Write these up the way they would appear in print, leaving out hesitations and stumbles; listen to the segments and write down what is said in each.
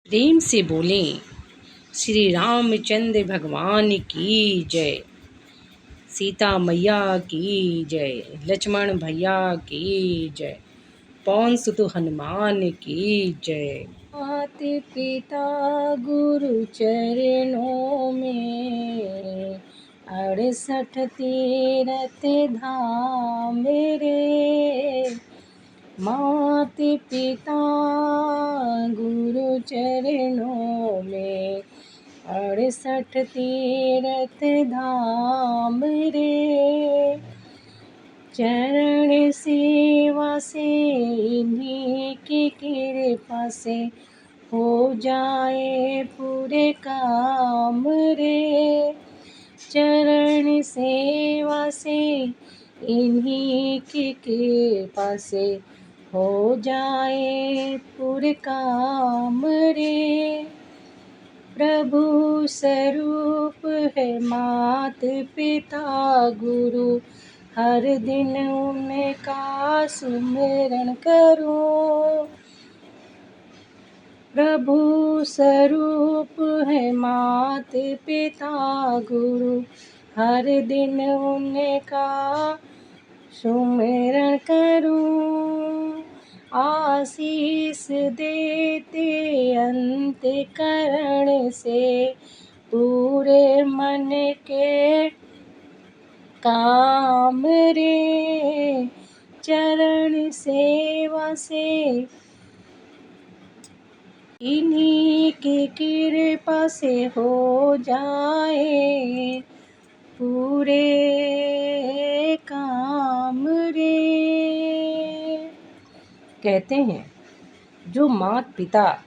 प्रेम से बोलें, श्री रामचंद्र भगवान की जय, सीता मैया की जय, लक्ष्मण भैया की जय, पवन सुत हनुमान की जय। मात पिता गुरु चरणों में 68 तीरथ धाम रे। मात पिता गुरु चरणों में 68 तीरथ धाम रे। चरण सेवा से इन्हीं की कृपा से हो जाए पूरे काम रे। चरण सेवा से इन्हीं की कृपा से हो जाए पूरे काम रे। प्रभु स्वरूप है मात पिता गुरु, हर दिन उनका सुमिरन करो। प्रभु स्वरूप है मात पिता गुरु, हर दिन उनका सुमिरन करूं। आशीष देते अंतःकरण से पूरे मन के काम रे। चरण सेवा से इन्हीं की कृपा से हो जाए पूरे काम रे। कहते हैं जो माता पिता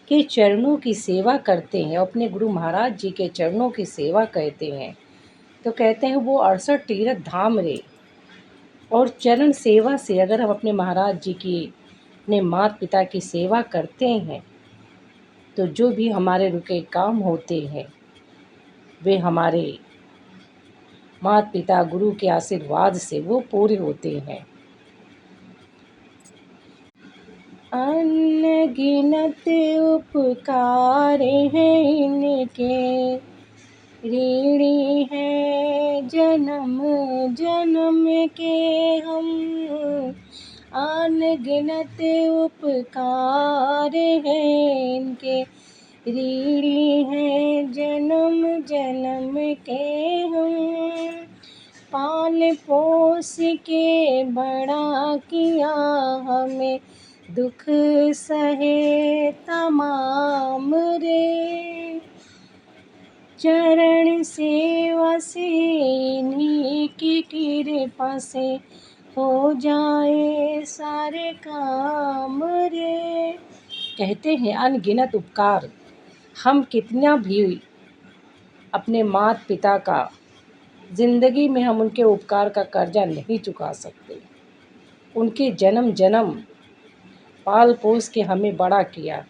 के चरणों की सेवा करते हैं, अपने गुरु महाराज जी के चरणों की सेवा करते हैं, तो कहते हैं वो 68 तीर्थ धाम रे। और चरण सेवा से अगर हम अपने महाराज जी की, अपने माता पिता की सेवा करते हैं, तो जो भी हमारे रुके काम होते हैं वे हमारे माता पिता गुरु के आशीर्वाद से वो पूरे होते हैं। अनगिनत उपकार हैं इनके, ऋणी हैं जन्म जन्म के हम। अनगिनत उपकार हैं इनके, ऋणी हैं जन्म जन्म के हम। पाल पोस के बड़ा किया हमें, दुख सहे तमाम रे। चरण सेवा से इन्हीं की कृपा से हो जाए सारे काम रे। कहते हैं अनगिनत उपकार, हम कितना भी अपने माता पिता का जिंदगी में हम उनके उपकार का कर्जा नहीं चुका सकते। उनके जन्म जन्म पाल पोस के हमें बड़ा किया,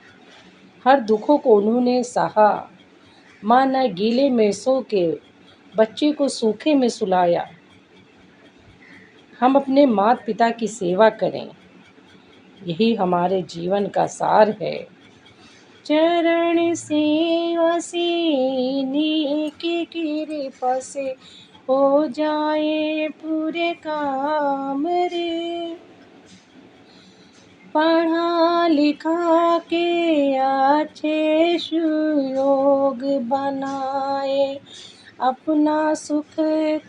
हर दुखों को उन्होंने सहा। माँ न गीले में सो के बच्चे को सूखे में सुलाया। हम अपने माता पिता की सेवा करें, यही हमारे जीवन का सार है। चरण सेवा से इन्हीं की कृपा से हो जाए पूरे काम रे। पढ़ा लिखा के अच्छे सुयोग बनाए, अपना सुख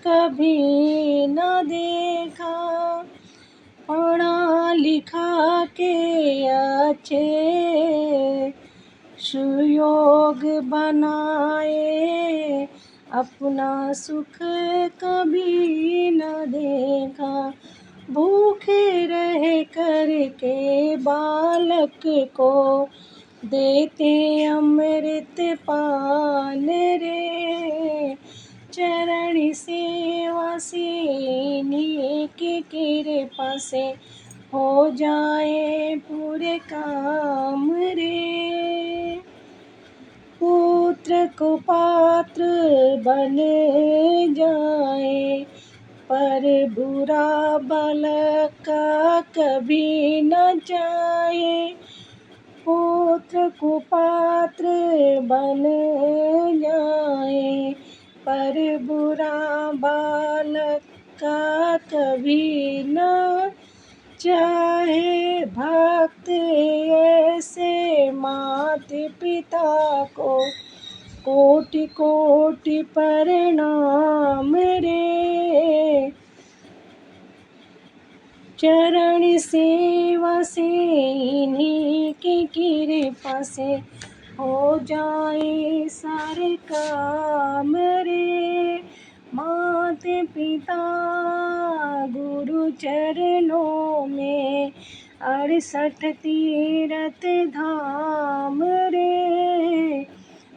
कभी न देखा। पढ़ा लिखा के अच्छे सुयोग बनाए, अपना सुख कभी न देखा। भूखे रह करके बालक को देते अमृत पान रे। चरण सेवा से इन्हीं की कृपा से हो जाए पूरे काम रे। पुत्र को पात्र बन जाए, पर बुरा बालक का कभी न जाए। पुत्र कुपात्र बन जाए, पर बुरा बालक का कभी न चाहे। भक्त ऐसे माता पिता को कोटि कोटि प्रणाम रे। चरण सेवा से इन्हीं की कृपा से हो जाए सारे काम रे। माता पिता गुरु चरणों में 68 तीरथ धाम रे।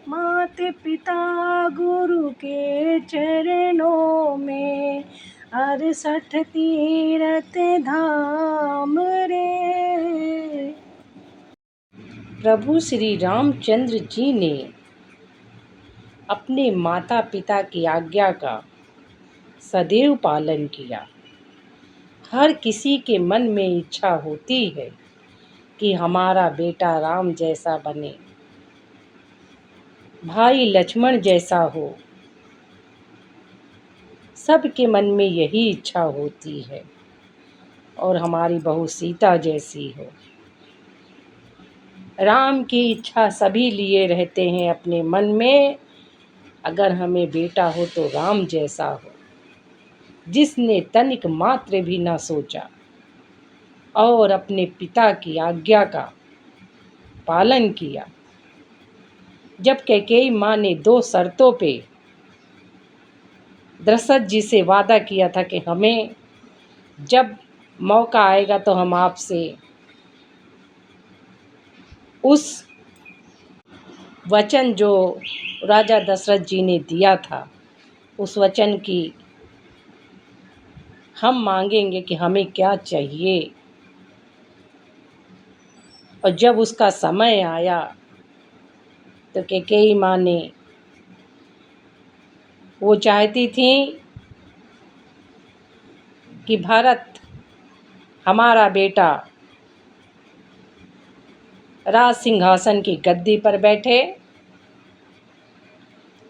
माता पिता गुरु के चरणों में 68 तीरथ धाम रे। प्रभु श्री रामचंद्र जी ने अपने माता पिता की आज्ञा का सदैव पालन किया। हर किसी के मन में इच्छा होती है कि हमारा बेटा राम जैसा बने, भाई लक्ष्मण जैसा हो। सबके मन में यही इच्छा होती है, और हमारी बहू सीता जैसी हो। राम की इच्छा सभी लिए रहते हैं अपने मन में। अगर हमें बेटा हो तो राम जैसा हो, जिसने तनिक मात्र भी न सोचा और अपने पिता की आज्ञा का पालन किया। जब कैकेयी माँ ने 2 शर्तों पे दशरथ जी से वादा किया था कि हमें जब मौका आएगा तो हम आपसे उस वचन जो राजा दशरथ जी ने दिया था, उस वचन की हम मांगेंगे कि हमें क्या चाहिए। और जब उसका समय आया तो कैकेयी माँ ने वो चाहती थी कि भरत हमारा बेटा राज सिंहासन की गद्दी पर बैठे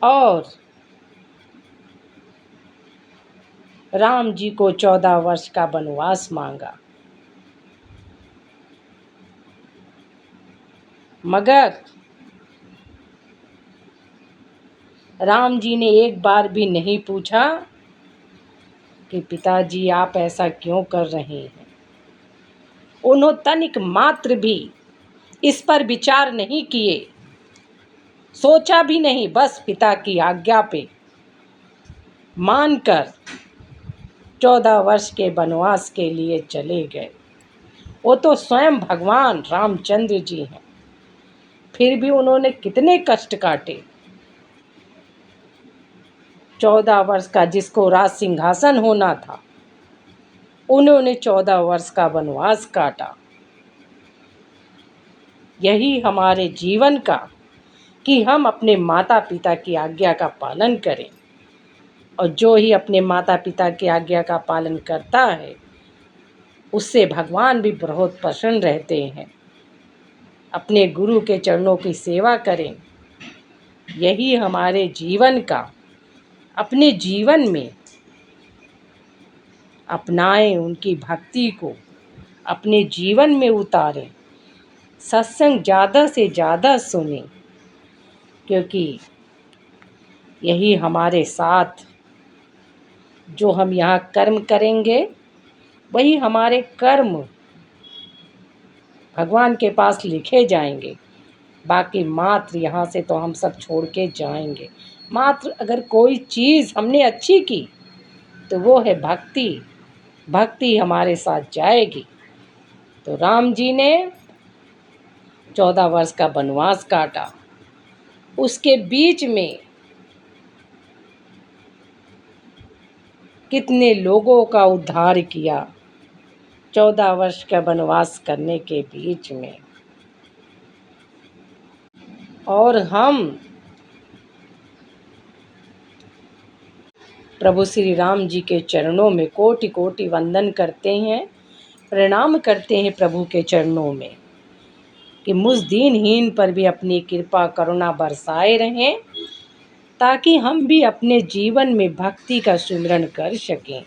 और राम जी को 14 वर्ष का वनवास मांगा। मगर राम जी ने एक बार भी नहीं पूछा कि पिताजी आप ऐसा क्यों कर रहे हैं। उन्होंने तनिक मात्र भी इस पर विचार नहीं किए, सोचा भी नहीं, बस पिता की आज्ञा पे मानकर 14 वर्ष के वनवास के लिए चले गए। वो तो स्वयं भगवान रामचंद्र जी हैं, फिर भी उन्होंने कितने कष्ट काटे। 14 वर्ष का जिसको राज सिंहासन होना था, उन्होंने 14 वर्ष का वनवास काटा। यही हमारे जीवन का कि हम अपने माता पिता की आज्ञा का पालन करें, और जो ही अपने माता पिता की आज्ञा का पालन करता है उससे भगवान भी बहुत प्रसन्न रहते हैं। अपने गुरु के चरणों की सेवा करें। यही हमारे जीवन का अपने जीवन में अपनाएं, उनकी भक्ति को अपने जीवन में उतारें। सत्संग ज़्यादा से ज़्यादा सुनें, क्योंकि यही हमारे साथ जो हम यहाँ कर्म करेंगे वही हमारे कर्म भगवान के पास लिखे जाएंगे। बाकी मात्र यहाँ से तो हम सब छोड़ के जाएंगे। मात्र अगर कोई चीज़ हमने अच्छी की तो वो है भक्ति। भक्ति हमारे साथ जाएगी। तो राम जी ने 14 वर्ष का वनवास काटा। उसके बीच में कितने लोगों का उद्धार किया 14 वर्ष का वनवास करने के बीच में। और हम प्रभु श्री राम जी के चरणों में कोटि कोटि वंदन करते हैं, प्रणाम करते हैं प्रभु के चरणों में। कि मुझ दीनहीन पर भी अपनी कृपा करुणा बरसाए रहें, ताकि हम भी अपने जीवन में भक्ति का सुमिरन कर सकें।